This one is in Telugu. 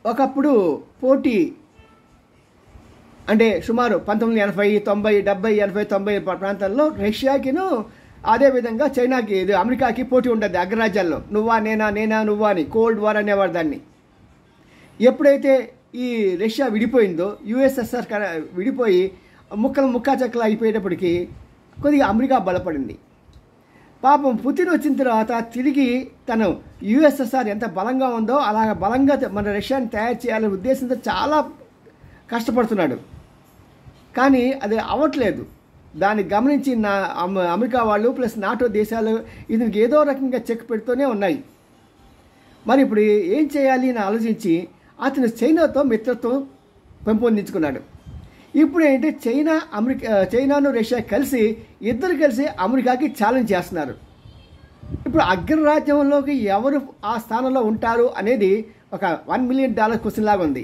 ఒకప్పుడు పోటీ అంటే సుమారు 1980, 90, 70, 80, 90 ప్రాంతాల్లో రష్యాకిను అదేవిధంగా చైనాకి ఇది అమెరికాకి పోటీ ఉంటుంది అగ్రరాజ్యాల్లో. నువ్వా నేనా, నేనా నువ్వా అని కోల్డ్ వార్ అనేవారు దాన్ని. ఎప్పుడైతే ఈ రష్యా విడిపోయిందో, యుఎస్ఎస్ఆర్ విడిపోయి ముక్కా చెక్కలు అయిపోయేటప్పటికి కొద్దిగా అమెరికా బలపడింది. పాపం పుతిన్ వచ్చిన తర్వాత తిరిగి తను యుఎస్ఎస్ఆర్ ఎంత బలంగా ఉందో అలాగ బలంగా మన రష్యాని తయారు చేయాలనే ఉద్దేశంతో చాలా కష్టపడుతున్నాడు. కానీ అది అవ్వట్లేదు. దాన్ని గమనించి అమెరికా వాళ్ళు ప్లస్ నాటో దేశాలు ఇతనికి ఏదో రకంగా చెక్ పెడుతూనే ఉన్నాయి. మరి ఇప్పుడు ఏం చేయాలి అని ఆలోచించి అతను చైనాతో మిత్రత్వం పెంపొందించుకున్నాడు. ఇప్పుడు ఏంటంటే చైనాను రష్యా ఇద్దరు కలిసి అమెరికాకి ఛాలెంజ్ చేస్తున్నారు. ఇప్పుడు అగ్రరాజ్యంలోకి ఎవరు ఆ స్థానంలో ఉంటారు అనేది ఒక $1 మిలియన్ క్వశ్చన్ లాగా ఉంది.